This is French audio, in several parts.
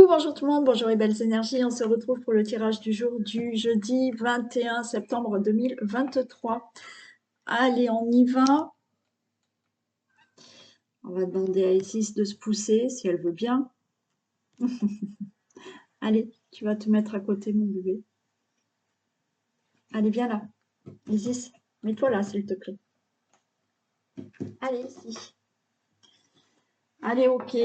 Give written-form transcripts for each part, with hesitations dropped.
Coucou, bonjour tout le monde, bonjour les belles énergies. On se retrouve pour le tirage du jour du jeudi 21 septembre 2023. Allez, on y va. On va demander à Isis de se pousser si elle veut bien. Allez, tu vas te mettre à côté, mon bébé. Allez, viens là. Isis, mets-toi là, s'il te plaît. Allez, ici. Allez, ok.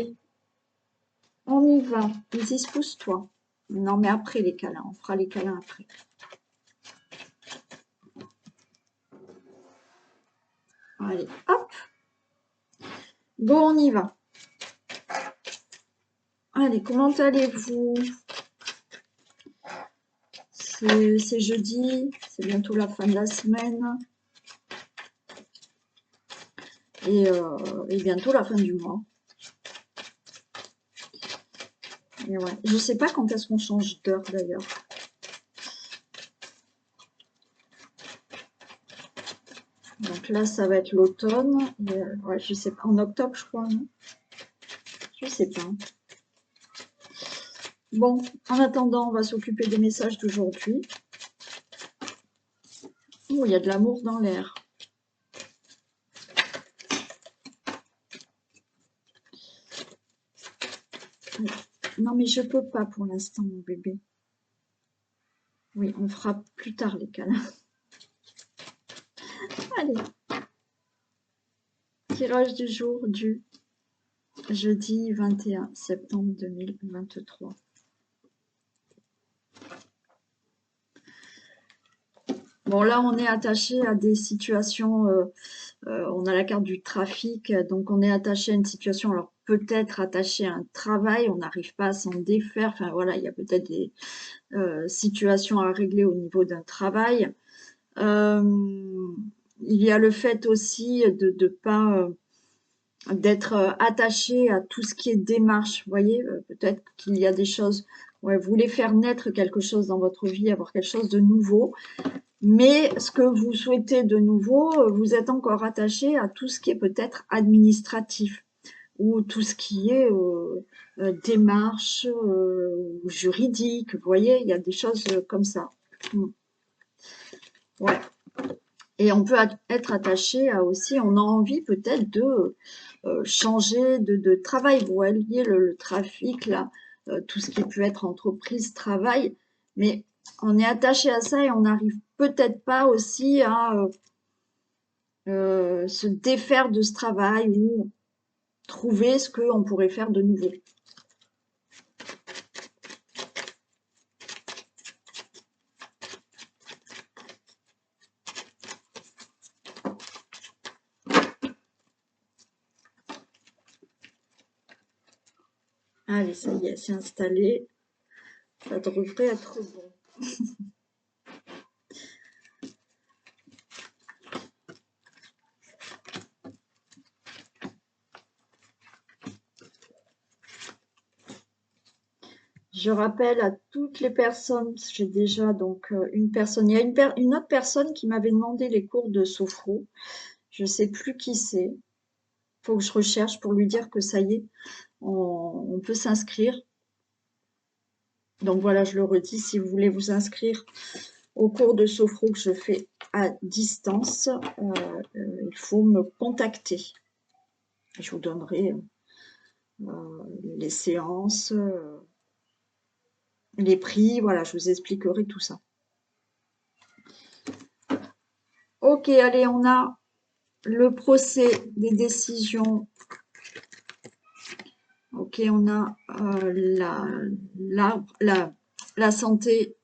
On y va. Isis, pousse-toi. Non, mais après les câlins. On fera les câlins après. Allez, hop. Go, on y va. Allez, comment allez-vous? C'est jeudi, c'est bientôt la fin de la semaine. Et bientôt la fin du mois. Et ouais. Je ne sais pas quand est-ce qu'on change d'heure d'ailleurs. Donc là, ça va être l'automne. Ouais, je sais pas, en octobre, je crois, non? Je sais pas. Bon, en attendant, on va s'occuper des messages d'aujourd'hui. Oh, il y a de l'amour dans l'air. Non, mais je peux pas pour l'instant, mon bébé. Oui, on fera plus tard les câlins. Allez. Tirage du jour du jeudi 21 septembre 2023. Bon, là, on est attaché à des situations, on a la carte du trafic, donc on est attaché à une situation, alors peut-être attaché à un travail, on n'arrive pas à s'en défaire, enfin voilà, il y a peut-être des situations à régler au niveau d'un travail. Il y a le fait aussi de pas d'être attaché à tout ce qui est démarche, vous voyez, peut-être qu'il y a des choses, ouais, vous voulez faire naître quelque chose dans votre vie, avoir quelque chose de nouveau, mais ce que vous souhaitez de nouveau, vous êtes encore attaché à tout ce qui est peut-être administratif ou tout ce qui est démarche juridique. Vous voyez, il y a des choses comme ça. Ouais. Et on peut être attaché à aussi, on a envie peut-être de changer de travail. Vous voyez, le trafic, là, tout ce qui peut être entreprise, travail, mais on est attaché à ça et on n'arrive peut-être pas aussi à se défaire de ce travail ou trouver ce qu'on pourrait faire de nouveau. Allez, ça y est, c'est installé. Ça devrait être bon. Je rappelle à toutes les personnes, j'ai déjà donc une personne, il y a une autre personne qui m'avait demandé les cours de sophro. Je ne sais plus qui c'est. Il faut que je recherche pour lui dire que ça y est, on peut s'inscrire. Donc voilà, je le redis, si vous voulez vous inscrire au cours de sophro que je fais à distance, il faut me contacter. Je vous donnerai les séances, les prix, voilà, je vous expliquerai tout ça. Ok, allez, on a le procès des décisions. Ok, on a la santé,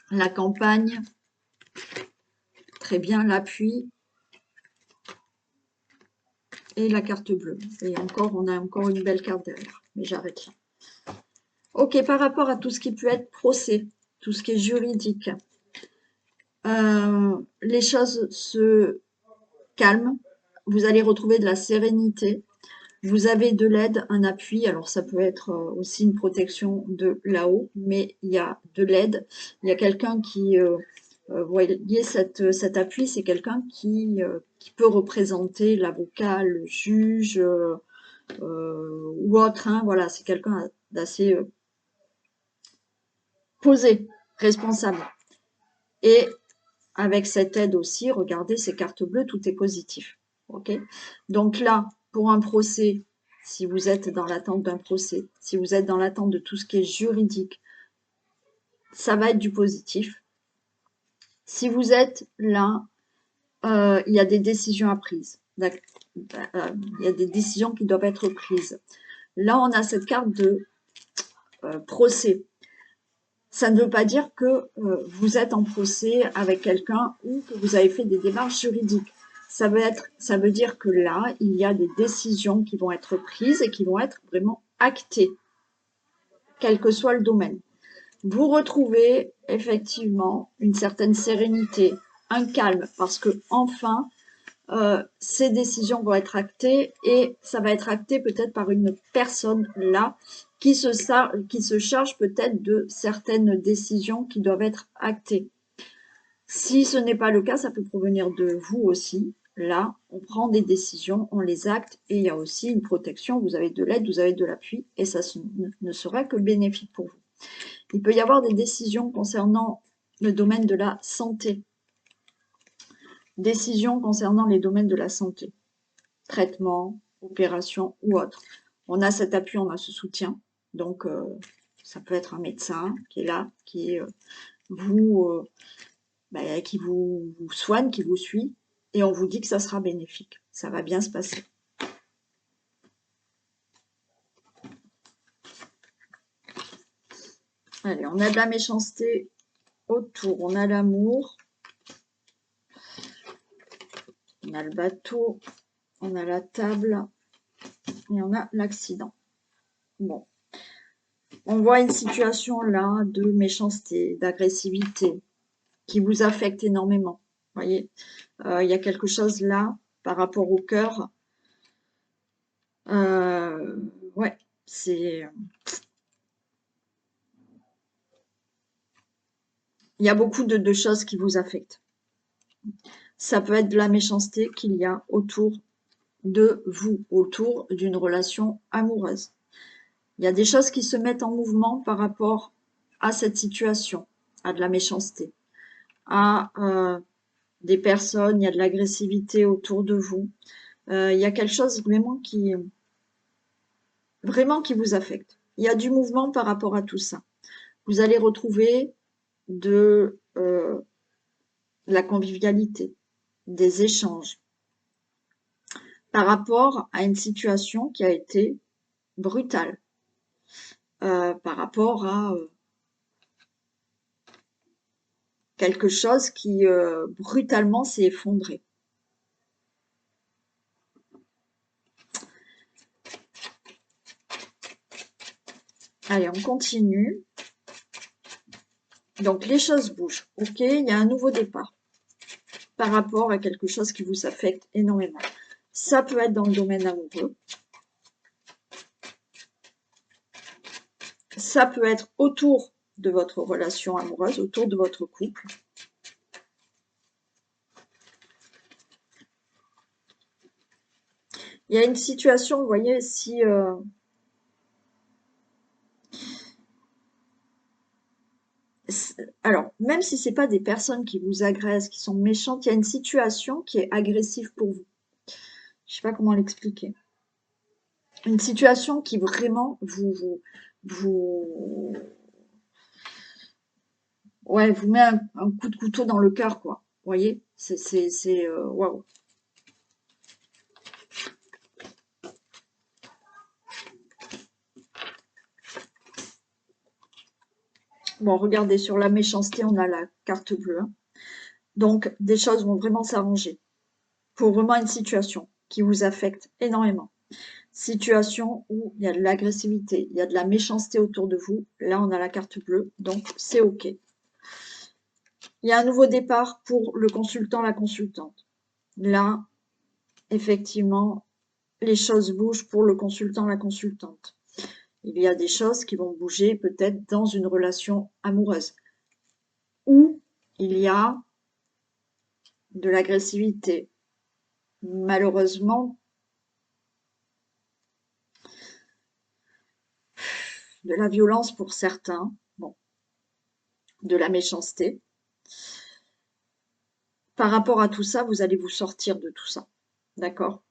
la campagne, très bien, l'appui et la carte bleue. Et encore, on a encore une belle carte derrière, mais j'arrête là. Ok, par rapport à tout ce qui peut être procès, tout ce qui est juridique, les choses se calment, vous allez retrouver de la sérénité, vous avez de l'aide, un appui, alors ça peut être aussi une protection de là-haut, mais il y a de l'aide, il y a quelqu'un qui, vous voyez, cet appui, c'est quelqu'un qui peut représenter l'avocat, le juge ou autre, hein, voilà, c'est quelqu'un d'assez posé, responsable. Et avec cette aide aussi, regardez ces cartes bleues, tout est positif. Ok. Donc là, pour un procès, si vous êtes dans l'attente d'un procès, si vous êtes dans l'attente de tout ce qui est juridique, ça va être du positif. Si vous êtes là, il y a des décisions à prise. Il y a des décisions qui doivent être prises. Là, on a cette carte de procès. Ça ne veut pas dire que vous êtes en procès avec quelqu'un ou que vous avez fait des démarches juridiques. Ça veut dire que là, il y a des décisions qui vont être prises et qui vont être vraiment actées, quel que soit le domaine. Vous retrouvez effectivement une certaine sérénité, un calme, parce que enfin, ces décisions vont être actées et ça va être acté peut-être par une personne là qui se charge peut-être de certaines décisions qui doivent être actées. Si ce n'est pas le cas, ça peut provenir de vous aussi. Là, on prend des décisions, on les acte et il y a aussi une protection. Vous avez de l'aide, vous avez de l'appui et ça ne sera que bénéfique pour vous. Il peut y avoir des décisions concernant le domaine de la santé. Décisions concernant les domaines de la santé. Traitement, opération ou autre. On a cet appui, on a ce soutien. Donc, ça peut être un médecin qui est là, qui vous soigne, qui vous suit, et on vous dit que ça sera bénéfique. Ça va bien se passer. Allez, on a de la méchanceté autour, on a l'amour, on a le bateau, on a la table, et on a l'accident. Bon. On voit une situation là de méchanceté, d'agressivité, qui vous affecte énormément. Vous voyez, il y a quelque chose là par rapport au cœur. Ouais, c'est... Il y a beaucoup de choses qui vous affectent. Ça peut être de la méchanceté qu'il y a autour de vous, autour d'une relation amoureuse. Il y a des choses qui se mettent en mouvement par rapport à cette situation, à de la méchanceté, à des personnes, il y a de l'agressivité autour de vous. Il y a quelque chose vraiment qui vous affecte. Il y a du mouvement par rapport à tout ça. Vous allez retrouver de la convivialité, des échanges par rapport à une situation qui a été brutale, par rapport à quelque chose qui brutalement s'est effondré. Allez, on continue. Donc, les choses bougent. Ok, il y a un nouveau départ par rapport à quelque chose qui vous affecte énormément. Ça peut être dans le domaine amoureux. Ça peut être autour de votre relation amoureuse, autour de votre couple. Il y a une situation, vous voyez, si... alors, même si ce n'est pas des personnes qui vous agressent, qui sont méchantes, il y a une situation qui est agressive pour vous. Je ne sais pas comment l'expliquer. Une situation qui vraiment vous met un coup de couteau dans le cœur, quoi. Vous voyez, c'est waouh. Bon, regardez, sur la méchanceté, on a la carte bleue. Hein. Donc, des choses vont vraiment s'arranger pour vraiment une situation qui vous affecte énormément. Situation où il y a de l'agressivité, il y a de la méchanceté autour de vous. Là, on a la carte bleue, donc c'est OK. Il y a un nouveau départ pour le consultant, la consultante. Là, effectivement, les choses bougent pour le consultant, la consultante. Il y a des choses qui vont bouger peut-être dans une relation amoureuse où il y a de l'agressivité. Malheureusement, de la violence pour certains, bon, de la méchanceté. Par rapport à tout ça, vous allez vous sortir de tout ça. D'accord?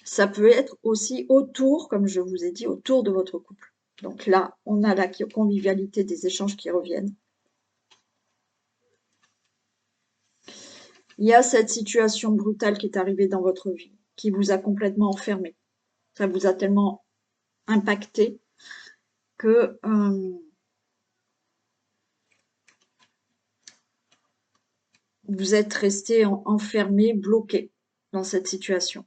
Ça peut être aussi autour, comme je vous ai dit, autour de votre couple. Donc là, on a la convivialité des échanges qui reviennent. Il y a cette situation brutale qui est arrivée dans votre vie, qui vous a complètement enfermé. Ça vous a tellement impacté que vous êtes resté enfermé, bloqué dans cette situation.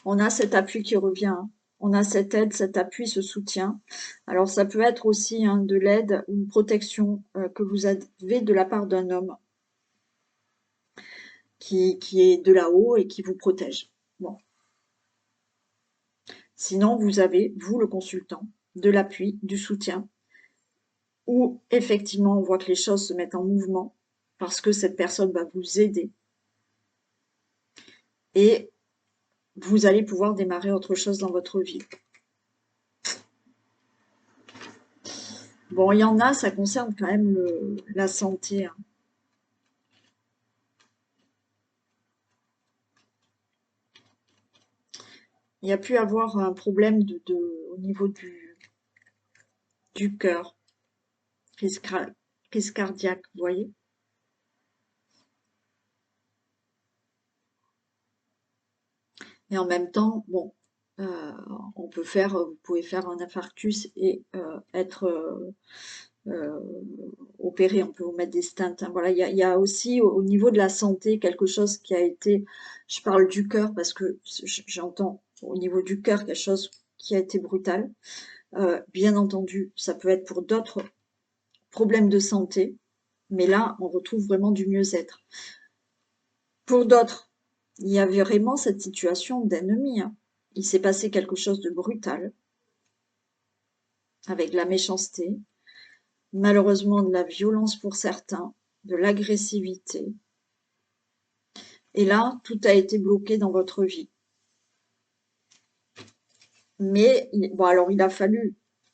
On a cet appui qui revient, hein. On a cette aide, cet appui, ce soutien. Alors ça peut être aussi de l'aide ou une protection que vous avez de la part d'un homme qui est de là-haut et qui vous protège. Bon. Sinon, vous avez, vous le consultant, de l'appui, du soutien, où effectivement on voit que les choses se mettent en mouvement parce que cette personne va vous aider et vous allez pouvoir démarrer autre chose dans votre vie. Bon, il y en a, ça concerne quand même la santé, hein. Il y a pu avoir un problème au niveau du cœur, crise cardiaque, vous voyez. Et en même temps, bon, euh, vous pouvez faire un infarctus et être euh, opéré, on peut vous mettre des stents, hein. Voilà, il y a aussi au niveau de la santé quelque chose qui a été, je parle du cœur parce que j'entends au niveau du cœur quelque chose qui a été brutal. Bien entendu, ça peut être pour d'autres problèmes de santé, mais là, on retrouve vraiment du mieux-être. Pour d'autres, il y avait vraiment cette situation d'ennemi, hein. Il s'est passé quelque chose de brutal avec de la méchanceté, malheureusement de la violence pour certains, de l'agressivité. Et là, tout a été bloqué dans votre vie. Mais, bon, alors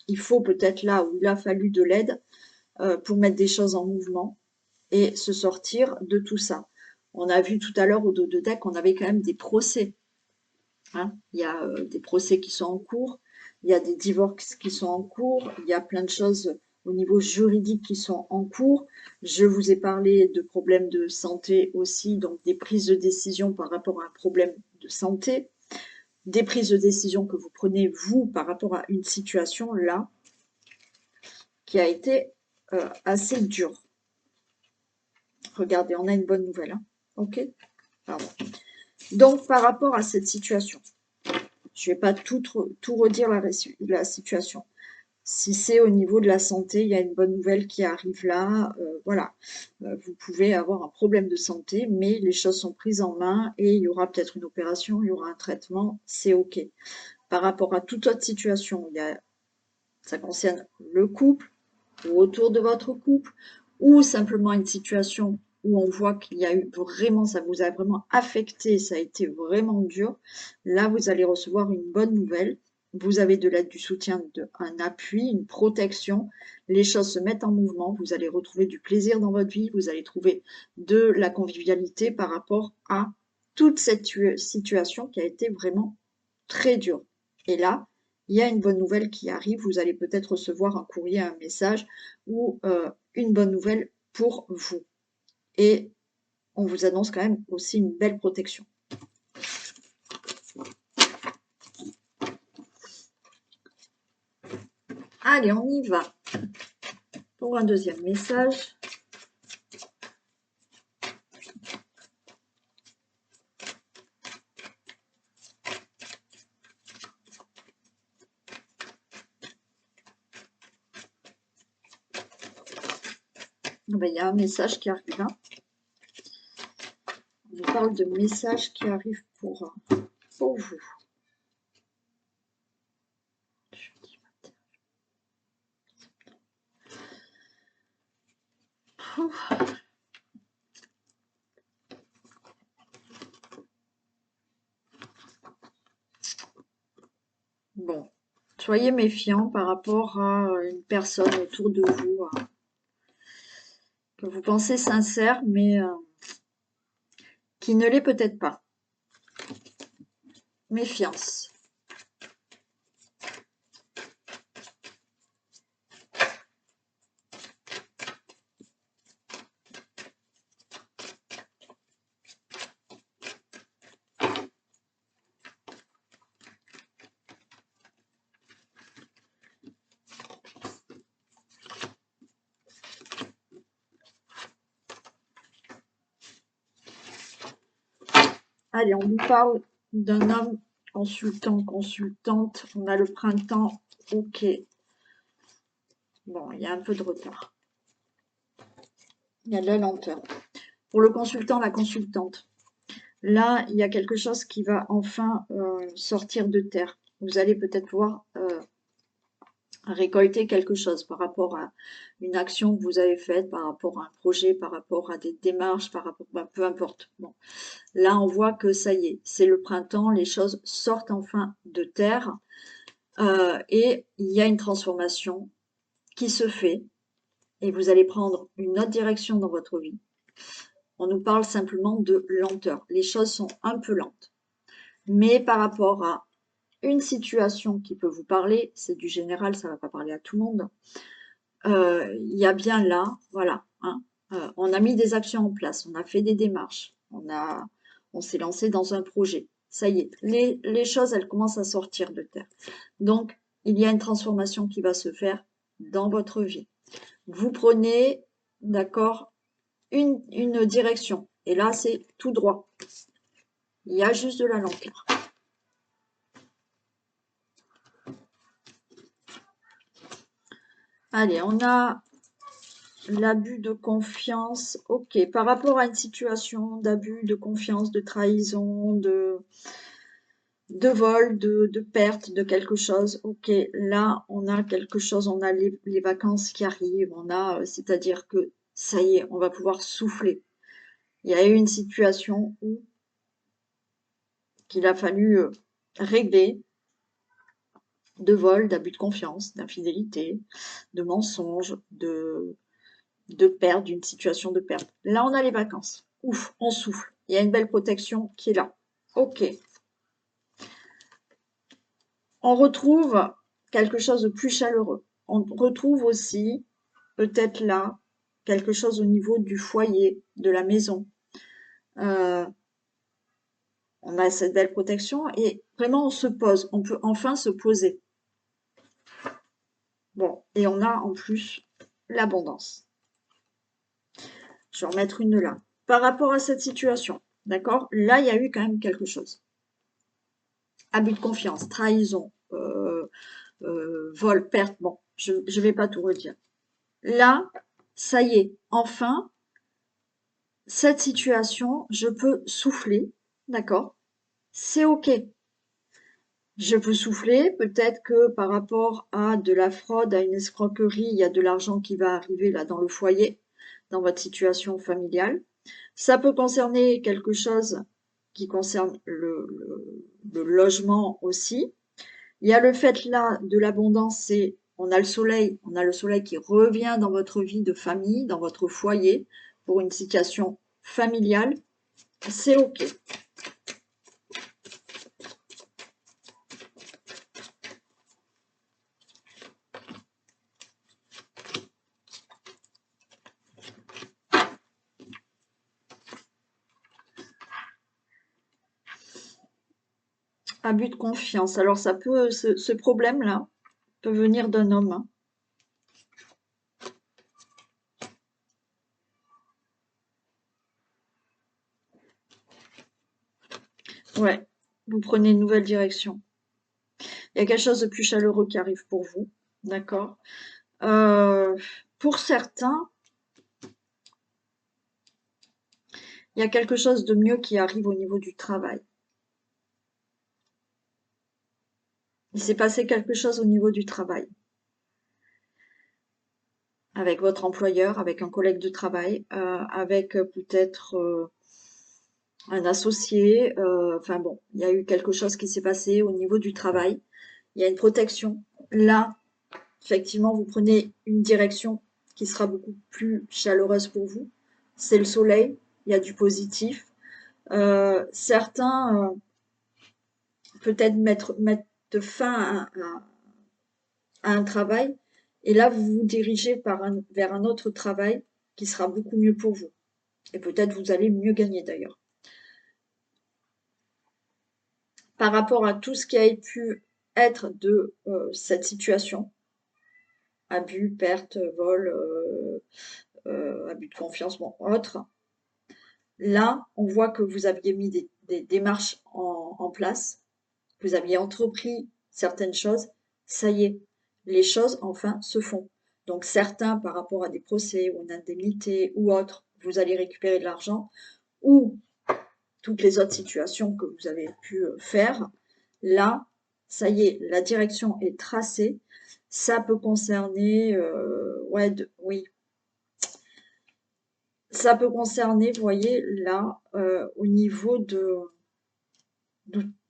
il faut peut-être là où il a fallu de l'aide pour mettre des choses en mouvement et se sortir de tout ça. On a vu tout à l'heure au dos de deck qu'on avait quand même des procès, hein. Il y a des procès qui sont en cours, il y a des divorces qui sont en cours, il y a plein de choses au niveau juridique qui sont en cours. Je vous ai parlé de problèmes de santé aussi, donc des prises de décision par rapport à un problème de santé, des prises de décision que vous prenez vous par rapport à une situation là qui a été assez dure. Regardez, on a une bonne nouvelle, hein. Ok. Pardon. Donc par rapport à cette situation, je ne vais pas tout redire la situation. Si c'est au niveau de la santé, il y a une bonne nouvelle qui arrive là. Voilà, vous pouvez avoir un problème de santé, mais les choses sont prises en main et il y aura peut-être une opération, il y aura un traitement, c'est OK. Par rapport à toute autre situation, ça concerne le couple ou autour de votre couple ou simplement une situation où on voit qu'il y a eu vraiment, ça vous a vraiment affecté, ça a été vraiment dur. Là, vous allez recevoir une bonne nouvelle. Vous avez de l'aide, du soutien, un appui, une protection. Les choses se mettent en mouvement. Vous allez retrouver du plaisir dans votre vie. Vous allez trouver de la convivialité par rapport à toute cette situation qui a été vraiment très dure. Et là, il y a une bonne nouvelle qui arrive. Vous allez peut-être recevoir un courrier, un message ou une bonne nouvelle pour vous. Et on vous annonce quand même aussi une belle protection. Allez, on y va pour un deuxième message. Ben, il y a un message qui arrive là. On parle de messages qui arrivent pour vous. Bon, soyez méfiants par rapport à une personne autour de vous que vous pensez sincère, mais qui ne l'est peut-être pas. Méfiance. Allez, on nous parle d'un homme consultant, consultante. On a le printemps. Ok. Bon, il y a un peu de retard. Il y a de la lenteur. Pour le consultant, la consultante. Là, il y a quelque chose qui va enfin sortir de terre. Vous allez peut-être pouvoir récolter quelque chose par rapport à une action que vous avez faite, par rapport à un projet, par rapport à des démarches, par rapport, peu importe. Bon, là, on voit que ça y est, c'est le printemps, les choses sortent enfin de terre et il y a une transformation qui se fait et vous allez prendre une autre direction dans votre vie. On nous parle simplement de lenteur. Les choses sont un peu lentes. Mais par rapport à une situation qui peut vous parler, c'est du général, ça ne va pas parler à tout le monde, il y a bien là, voilà, hein, on a mis des actions en place, on a fait des démarches, on s'est lancé dans un projet. Ça y est, les choses, elles commencent à sortir de terre. Donc, il y a une transformation qui va se faire dans votre vie. Vous prenez, d'accord, une direction. Et là, c'est tout droit. Il y a juste de la lenteur. Allez, on a l'abus de confiance. Ok, par rapport à une situation d'abus de confiance, de trahison, de vol, de perte de quelque chose. Ok, là, on a quelque chose, on a les vacances qui arrivent, on a, c'est-à-dire que ça y est, on va pouvoir souffler. Il y a eu une situation où qu'il a fallu régler, de vol, d'abus de confiance, d'infidélité, de mensonge, de perte, d'une situation de perte. Là, on a les vacances. Ouf, on souffle. Il y a une belle protection qui est là. Ok. On retrouve quelque chose de plus chaleureux. On retrouve aussi, peut-être là, quelque chose au niveau du foyer, de la maison. Euh, on a cette belle protection et vraiment on se pose. On peut enfin se poser. Bon, et on a en plus l'abondance. Je vais en mettre une là. Par rapport à cette situation, d'accord? Là, il y a eu quand même quelque chose. Abus de confiance, trahison, vol, perte. Bon, je ne vais pas tout redire. Là, ça y est, enfin, cette situation, je peux souffler, d'accord? C'est OK. Je peux souffler, peut-être que par rapport à de la fraude, à une escroquerie, il y a de l'argent qui va arriver là dans le foyer, dans votre situation familiale. Ça peut concerner quelque chose qui concerne le logement aussi. Il y a le fait là de l'abondance, c'est on a le soleil qui revient dans votre vie de famille, dans votre foyer, pour une situation familiale. C'est OK. Abus de confiance. Alors ça peut, ce problème-là peut venir d'un homme, hein. Ouais, vous prenez une nouvelle direction. Il y a quelque chose de plus chaleureux qui arrive pour vous, d'accord? Euh, pour certains, il y a quelque chose de mieux qui arrive au niveau du travail. Il s'est passé quelque chose au niveau du travail. avec votre employeur, avec un collègue de travail, avec peut-être un associé. Enfin bon, il y a eu quelque chose qui s'est passé au niveau du travail. Il y a une protection. Là, effectivement, vous prenez une direction qui sera beaucoup plus chaleureuse pour vous. C'est le soleil, il y a du positif. Certains, peut-être mettre fin à un travail, et là, vous vous dirigez vers un autre travail qui sera beaucoup mieux pour vous. Et peut-être vous allez mieux gagner d'ailleurs. Par rapport à tout ce qui a pu être de cette situation, abus, perte, vol, abus de confiance, bon, autre. Là, on voit que vous aviez mis des démarches en place, vous aviez entrepris certaines choses, ça y est, les choses enfin se font. Donc certains, par rapport à des procès ou une indemnité ou autre, vous allez récupérer de l'argent, ou toutes les autres situations que vous avez pu faire. Là, ça y est, la direction est tracée. Ça peut concerner, oui, ça peut concerner, vous voyez, là, au niveau de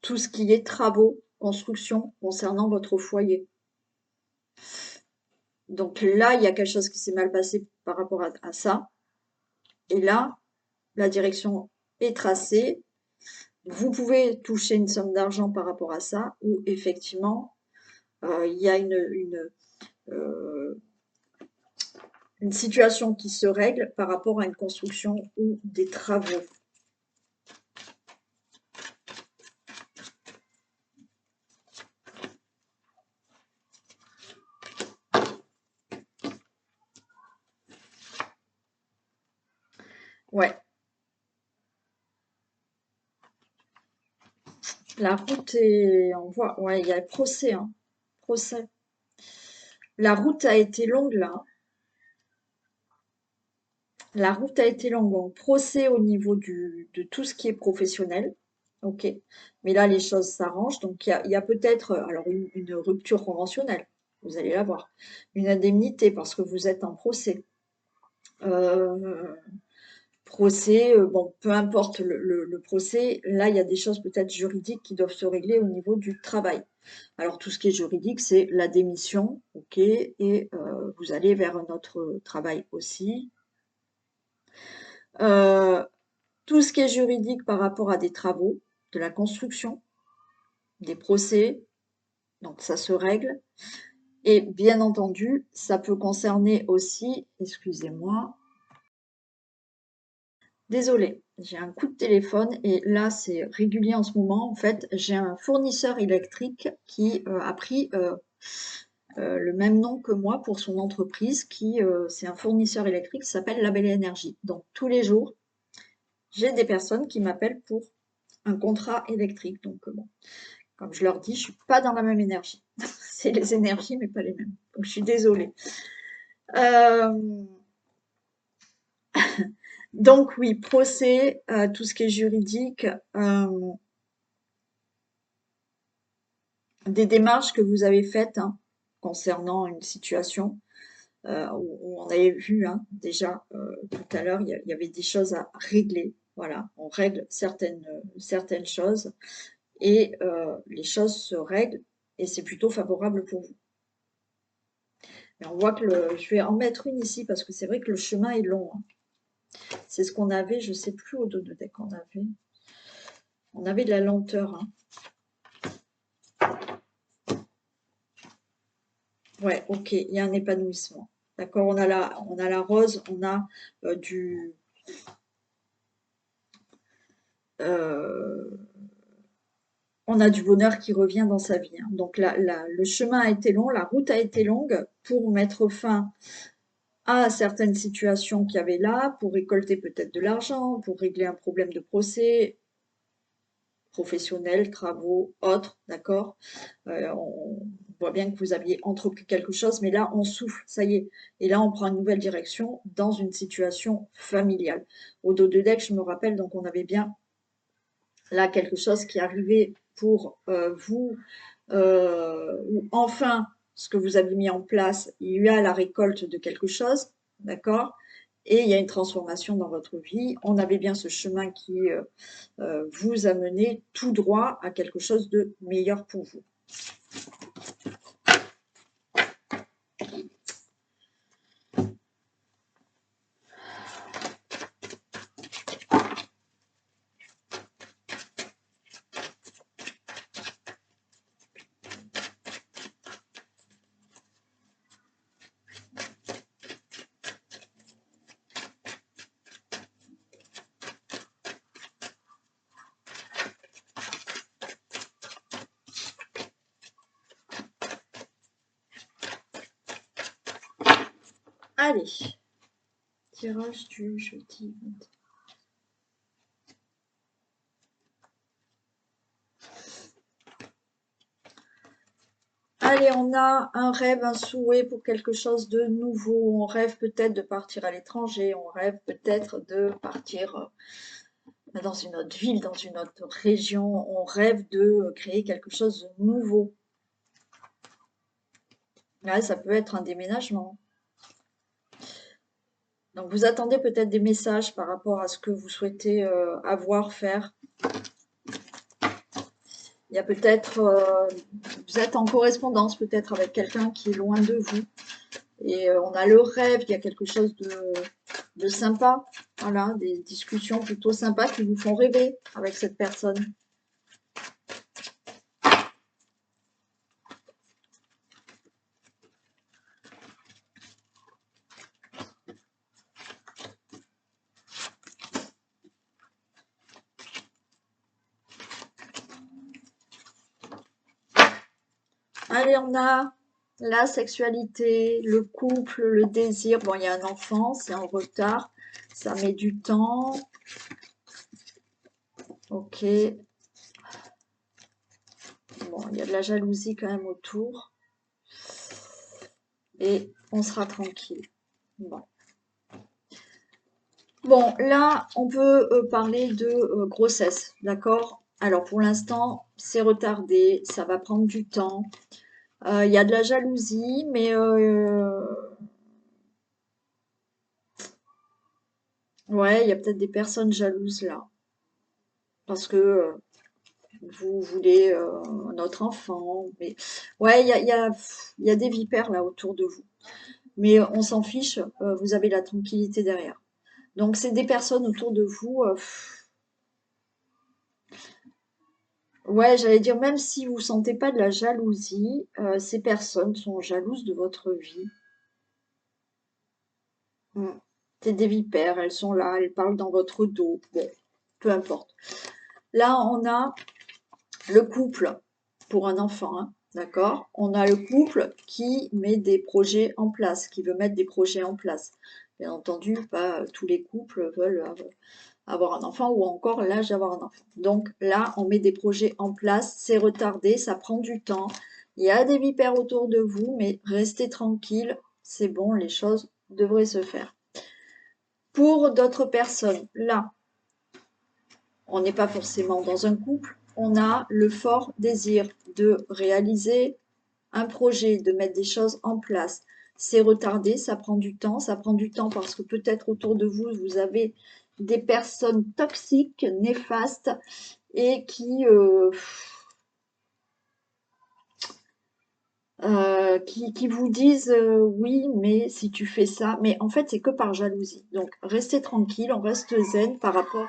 tout ce qui est travaux, construction concernant votre foyer. Donc là, il y a quelque chose qui s'est mal passé par rapport à ça. Et là, la direction est tracée. Vous pouvez toucher une somme d'argent par rapport à ça, ou effectivement, il y a euh, une situation qui se règle par rapport à une construction ou des travaux. Ouais, la route est, on voit, ouais, il y a procès, hein, procès. La route a été longue là. La route a été longue. On procès au niveau de tout ce qui est professionnel. Ok. Mais là, les choses s'arrangent. Donc, il y a peut-être alors une rupture conventionnelle. Vous allez la voir. Une indemnité parce que vous êtes en procès. Euh, procès, bon, peu importe le procès, là, il y a des choses peut-être juridiques qui doivent se régler au niveau du travail. Alors, tout ce qui est juridique, c'est la démission, ok, et vous allez vers un autre travail aussi. Tout ce qui est juridique par rapport à des travaux, de la construction, des procès, donc ça se règle. Et bien entendu, ça peut concerner aussi, excusez-moi, désolé, j'ai un coup de téléphone et là c'est régulier en ce moment. En fait, j'ai un fournisseur électrique qui a pris le même nom que moi pour son entreprise, c'est un fournisseur électrique qui s'appelle La Belle Énergie. Donc tous les jours, j'ai des personnes qui m'appellent pour un contrat électrique. Donc bon, comme je leur dis, je suis pas dans la même énergie. C'est les énergies, mais pas les mêmes. Donc je suis désolée. Euh, donc oui, procès, tout ce qui est juridique, des démarches que vous avez faites hein, concernant une situation où on avait vu hein, déjà tout à l'heure, il y avait des choses à régler. Voilà, on règle certaines choses et les choses se règlent et c'est plutôt favorable pour vous. Et on voit que je vais en mettre une ici parce que c'est vrai que le chemin est long. Hein. C'est ce qu'on avait, je ne sais plus au dos de deck on avait. On avait de la lenteur. Hein. Ouais, ok, il y a un épanouissement. D'accord, on a la rose, on a euh, on a du bonheur qui revient dans sa vie. Hein. Donc le chemin a été long, la route a été longue pour mettre fin à certaines situations qu'il y avait là, pour récolter peut-être de l'argent, pour régler un problème de procès, professionnels, travaux, autres, d'accord on voit bien que vous aviez entrepris quelque chose, mais là, on souffle, ça y est. Et là, on prend une nouvelle direction dans une situation familiale. Au dos de deck, je me rappelle, donc on avait bien là quelque chose qui arrivait pour vous, où enfin ce que vous avez mis en place, il y a la récolte de quelque chose, d'accord? Et il y a une transformation dans votre vie. On avait bien ce chemin qui vous a mené tout droit à quelque chose de meilleur pour vous. Allez, tirage du jeudi. Allez, on a un rêve, un souhait pour quelque chose de nouveau. On rêve peut-être de partir à l'étranger. On rêve peut-être de partir dans une autre ville, dans une autre région. On rêve de créer quelque chose de nouveau. Ouais, ça peut être un déménagement. Donc vous attendez peut-être des messages par rapport à ce que vous souhaitez avoir, faire. Il y a peut-être, vous êtes en correspondance peut-être avec quelqu'un qui est loin de vous. Et on a le rêve, il y a quelque chose de sympa. Voilà, des discussions plutôt sympas qui vous font rêver avec cette personne. Allez, on a la sexualité, le couple, le désir. Bon, il y a un enfant, c'est en retard. Ça met du temps. Ok. Bon, il y a de la jalousie quand même autour. Et on sera tranquille. Bon. Bon, là, on peut parler de grossesse, d'accord? Alors, pour l'instant, c'est retardé, ça va prendre du temps. Il y a de la jalousie, mais ouais, il y a peut-être des personnes jalouses là. Parce que vous voulez un autre enfant. Mais ouais, il y a des vipères là autour de vous. Mais on s'en fiche, vous avez la tranquillité derrière. Donc, c'est des personnes autour de vous. Ouais, j'allais dire, même si vous sentez pas de la jalousie, ces personnes sont jalouses de votre vie. Mm. C'est des vipères, elles sont là, elles parlent dans votre dos. Bon, peu importe. Là, on a le couple pour un enfant, hein, d'accord? On a le couple qui met des projets en place, qui veut mettre des projets en place. Bien entendu, pas tous les couples veulent avoir un enfant ou encore l'âge d'avoir un enfant. Donc là, on met des projets en place, c'est retardé, ça prend du temps. Il y a des vipères autour de vous, mais restez tranquille, c'est bon, les choses devraient se faire. Pour d'autres personnes, là, on n'est pas forcément dans un couple, on a le fort désir de réaliser un projet, de mettre des choses en place. C'est retardé, ça prend du temps. Ça prend du temps parce que peut-être autour de vous, vous avez des personnes toxiques, néfastes et qui vous disent oui, mais si tu fais ça, mais en fait, c'est que par jalousie. Donc, restez tranquille, on reste zen par rapport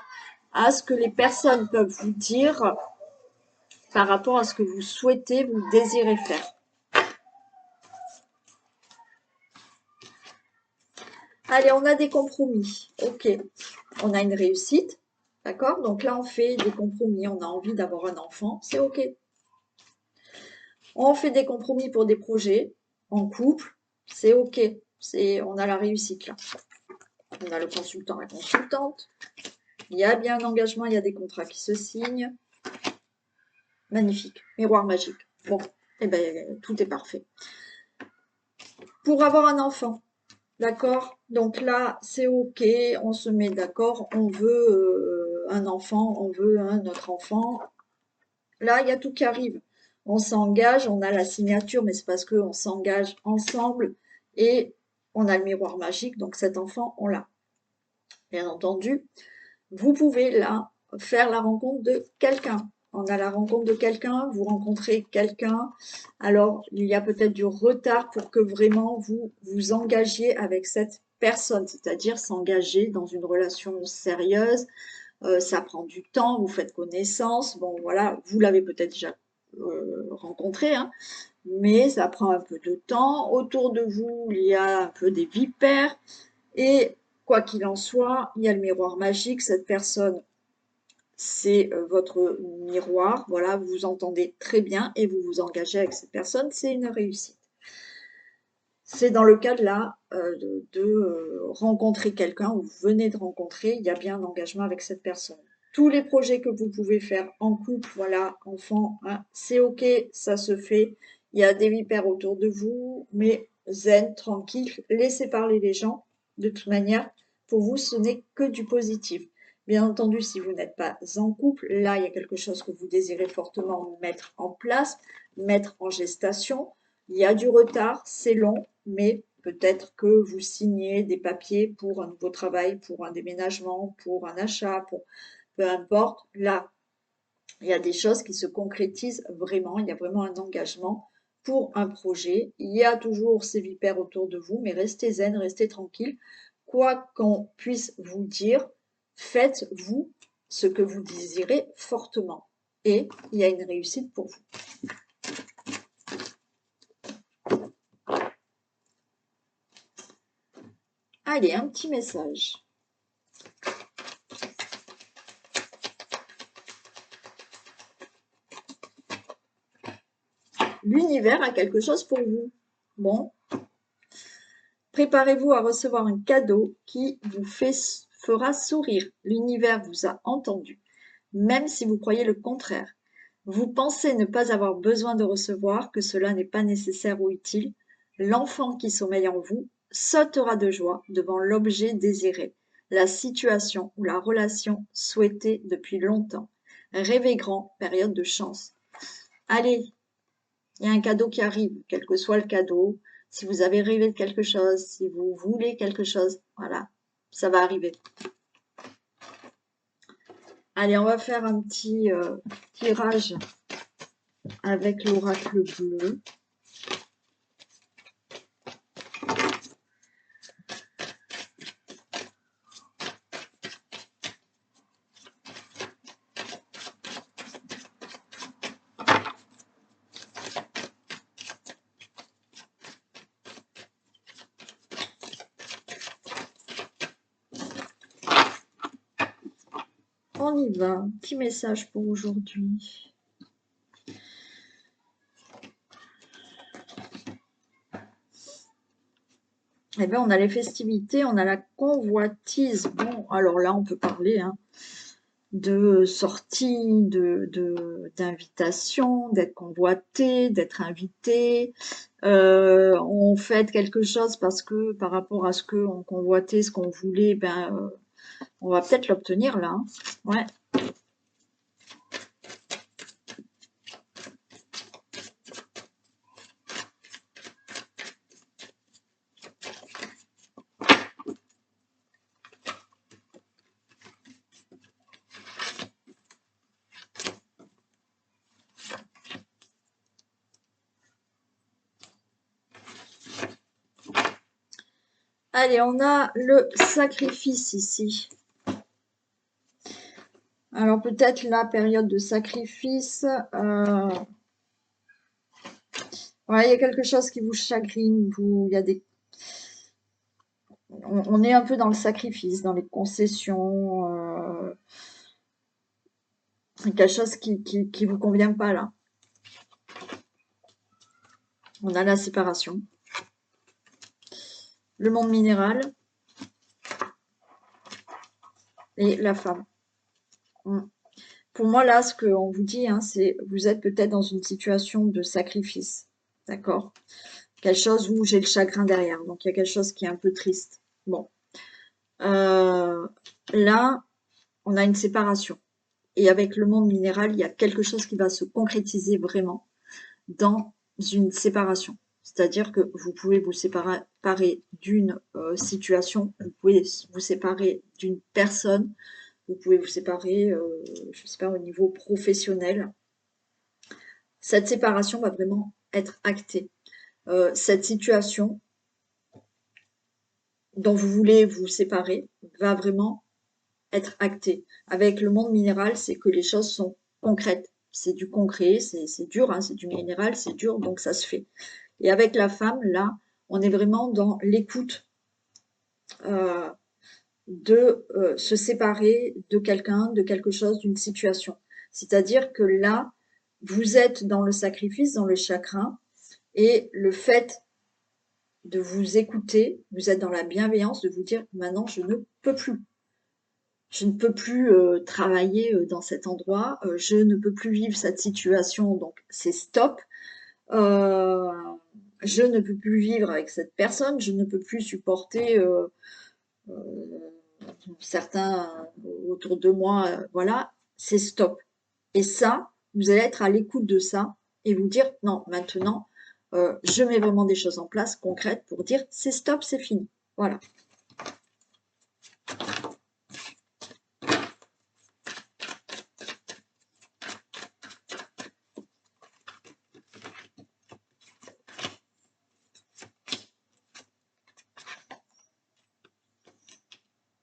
à ce que les personnes peuvent vous dire, par rapport à ce que vous souhaitez, vous désirez faire. Allez, on a des compromis. Ok, on a une réussite, d'accord? Donc là, on fait des compromis. On a envie d'avoir un enfant, c'est ok. On fait des compromis pour des projets en couple, c'est ok. On a la réussite là. On a le consultant, la consultante. Il y a bien un engagement, il y a des contrats qui se signent. Magnifique. Miroir magique. Bon, eh ben, tout est parfait. Pour avoir un enfant, d'accord? Donc là, c'est ok, on se met d'accord, on veut un enfant, on veut un autre enfant. Là, il y a tout qui arrive. on s'engage, on a la signature, mais c'est parce qu'on s'engage ensemble et on a le miroir magique, donc cet enfant, on l'a. Bien entendu, vous pouvez là faire la rencontre de quelqu'un. On a la rencontre de quelqu'un, vous rencontrez quelqu'un, alors il y a peut-être du retard pour que vraiment vous vous engagiez avec cette personne, c'est-à-dire s'engager dans une relation sérieuse. Ça prend du temps, vous faites connaissance, bon voilà, vous l'avez peut-être déjà rencontré, hein, mais ça prend un peu de temps. Autour de vous, il y a un peu des vipères, et quoi qu'il en soit, il y a le miroir magique, cette personne, c'est votre miroir, voilà, vous vous entendez très bien et vous vous engagez avec cette personne, c'est une réussite. C'est dans le cas de là de rencontrer quelqu'un, ou vous venez de rencontrer, il y a bien un engagement avec cette personne. Tous les projets que vous pouvez faire en couple, voilà, enfant, hein, c'est ok, ça se fait. Il y a des vipères autour de vous, mais zen, tranquille, laissez parler les gens. De toute manière, pour vous, ce n'est que du positif. Bien entendu, si vous n'êtes pas en couple, là, il y a quelque chose que vous désirez fortement mettre en place, mettre en gestation. Il y a du retard, c'est long, mais peut-être que vous signez des papiers pour un nouveau travail, pour un déménagement, pour un achat, pour peu importe. Là, il y a des choses qui se concrétisent vraiment, il y a vraiment un engagement pour un projet. Il y a toujours ces vipères autour de vous, mais restez zen, restez tranquille. Quoi qu'on puisse vous dire, faites-vous ce que vous désirez fortement. Et il y a une réussite pour vous. Allez, un petit message. L'univers a quelque chose pour vous. Bon, préparez-vous à recevoir un cadeau qui vous fera sourire. L'univers vous a entendu, même si vous croyez le contraire. Vous pensez ne pas avoir besoin de recevoir, que cela n'est pas nécessaire ou utile. L'enfant qui sommeille en vous sautera de joie devant l'objet désiré, la situation ou la relation souhaitée depuis longtemps. Rêvez grand, période de chance. Allez, il y a un cadeau qui arrive, quel que soit le cadeau. Si vous avez rêvé de quelque chose, si vous voulez quelque chose, voilà, ça va arriver. Allez, on va faire un petit tirage avec l'oracle bleu. On y va, petit message pour aujourd'hui. Eh bien, on a les festivités, on a la convoitise. Bon, alors là, on peut parler de sortie, d'invitation, d'être convoité, d'être invité. On fête quelque chose parce que par rapport à ce qu'on convoitait, ce qu'on voulait, ben, on va peut-être l'obtenir là. Hein. Ouais. Allez, on a le sacrifice ici. Alors peut-être la période de sacrifice, ouais, il y a quelque chose qui vous chagrine, il y a on est un peu dans le sacrifice, dans les concessions, quelque chose qui vous convient pas là. On a la séparation. Le monde minéral et la femme. Pour moi, là, ce qu'on vous dit, c'est vous êtes peut-être dans une situation de sacrifice. D'accord? Quelque chose où j'ai le chagrin derrière. Donc, il y a quelque chose qui est un peu triste. Bon. Là, on a une séparation. Et avec le monde minéral, il y a quelque chose qui va se concrétiser vraiment. dans une séparation. C'est-à-dire que vous pouvez vous séparer d'une situation, vous pouvez vous séparer d'une personne, vous pouvez vous séparer, je ne sais pas, au niveau professionnel. Cette séparation va vraiment être actée. Cette situation dont vous voulez vous séparer va vraiment être actée. Avec le monde minéral, c'est que les choses sont concrètes. C'est du concret, c'est dur, hein, c'est du minéral, c'est dur, donc ça se fait. Et avec la femme, là, on est vraiment dans l'écoute euh, de se séparer de quelqu'un, de quelque chose, d'une situation. C'est-à-dire que là, vous êtes dans le sacrifice, dans le chagrin, et le fait de vous écouter, vous êtes dans la bienveillance de vous dire maintenant je ne peux plus. Je ne peux plus travailler dans cet endroit, je ne peux plus vivre cette situation, donc c'est stop. Euh, je ne peux plus vivre avec cette personne, je ne peux plus supporter certains autour de moi, voilà, c'est stop. Et ça, vous allez être à l'écoute de ça et vous dire non, maintenant, je mets vraiment des choses en place concrètes pour dire c'est stop, c'est fini. Voilà.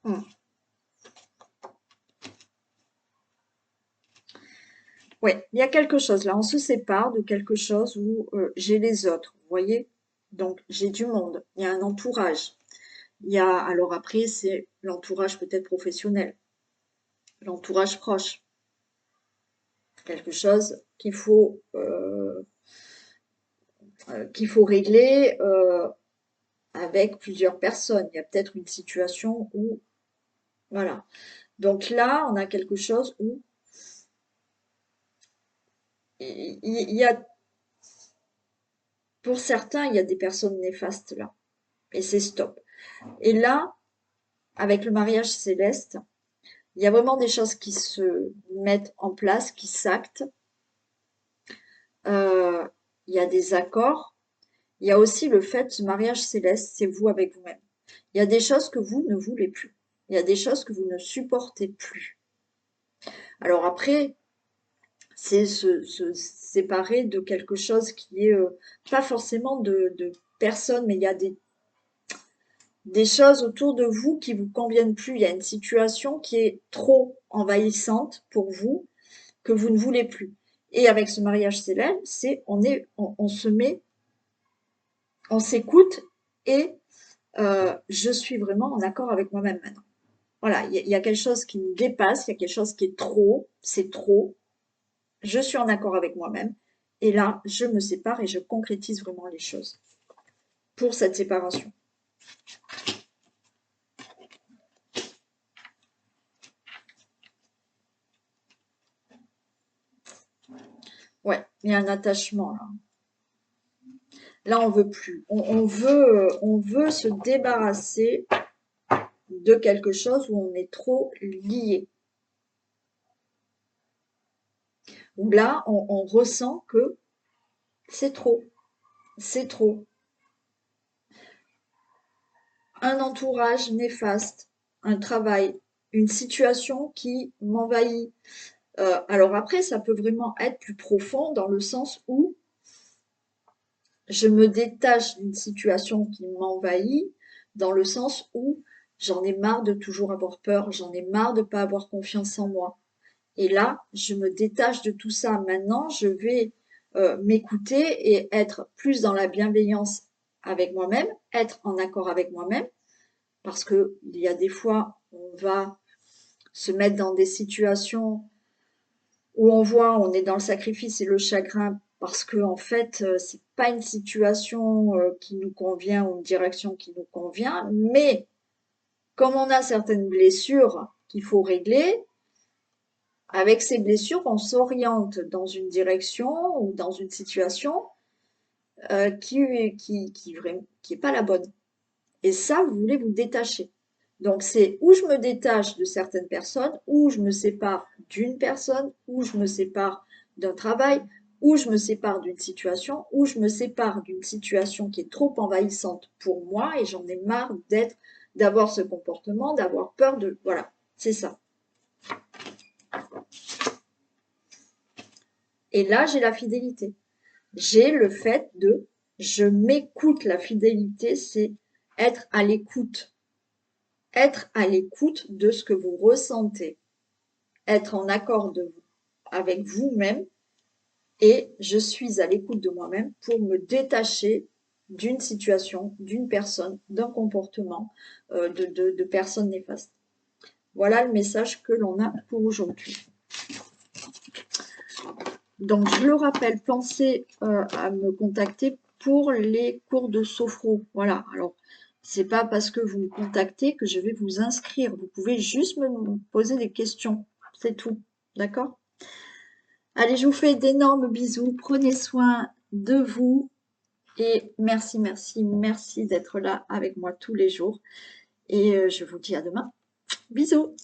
Hmm. Oui, il y a quelque chose là, on se sépare de quelque chose où j'ai les autres, vous voyez? Donc j'ai du monde, il y a un entourage. Il y a, alors après, c'est l'entourage peut-être professionnel, l'entourage proche, quelque chose qu'il faut régler avec plusieurs personnes. Il y a peut-être une situation où, voilà. Donc là, on a quelque chose où il y a, pour certains, il y a des personnes néfastes là, et c'est stop. Et là, avec le mariage céleste, il y a vraiment des choses qui se mettent en place, qui s'actent. Euh, il y a des accords. Il y a aussi le fait, ce mariage céleste, c'est vous avec vous-même. Il y a des choses que vous ne voulez plus. Il y a des choses que vous ne supportez plus. Alors après, c'est se séparer de quelque chose qui est pas forcément de personnes, mais il y a des choses autour de vous qui vous conviennent plus. Il y a une situation qui est trop envahissante pour vous, que vous ne voulez plus. Et avec ce mariage céleste, on se met, on s'écoute et je suis vraiment en accord avec moi-même maintenant. Voilà, il y a quelque chose qui me dépasse, il y a quelque chose qui est trop, c'est trop. Je suis en accord avec moi-même. Et là, je me sépare et je concrétise vraiment les choses pour cette séparation. Ouais, il y a un attachement là. Là, on veut plus. On veut se débarrasser de quelque chose où on est trop lié. Où là, on ressent que c'est trop. C'est trop. Un entourage néfaste, un travail, une situation qui m'envahit. Alors après, ça peut vraiment être plus profond dans le sens où je me détache d'une situation qui m'envahit, dans le sens où j'en ai marre de toujours avoir peur, j'en ai marre de ne pas avoir confiance en moi. Et là, je me détache de tout ça. Maintenant, je vais m'écouter et être plus dans la bienveillance avec moi-même, être en accord avec moi-même, parce que il y a des fois, on va se mettre dans des situations où on voit, on est dans le sacrifice et le chagrin parce que en fait, c'est pas une situation qui nous convient ou une direction qui nous convient, mais comme on a certaines blessures qu'il faut régler, avec ces blessures, on s'oriente dans une direction ou dans une situation qui est pas la bonne. Et ça, vous voulez vous détacher. Donc, c'est où je me détache de certaines personnes, où je me sépare d'une personne, où je me sépare d'un travail, ou je me sépare d'une situation, ou je me sépare d'une situation qui est trop envahissante pour moi et j'en ai marre d'avoir ce comportement, d'avoir peur de... Voilà, c'est ça. Et là, j'ai la fidélité. J'ai le fait de... Je m'écoute. La fidélité, c'est être à l'écoute. Être à l'écoute de ce que vous ressentez. Être en accord avec vous-même. Et je suis à l'écoute de moi-même pour me détacher d'une situation, d'une personne, d'un comportement, de personnes néfastes. Voilà le message que l'on a pour aujourd'hui. Donc, je le rappelle, pensez à me contacter pour les cours de sophro. Voilà, alors, c'est pas parce que vous me contactez que je vais vous inscrire. Vous pouvez juste me poser des questions, c'est tout, d'accord? Allez, je vous fais d'énormes bisous, prenez soin de vous et merci, merci, merci d'être là avec moi tous les jours. Et je vous dis à demain. Bisous!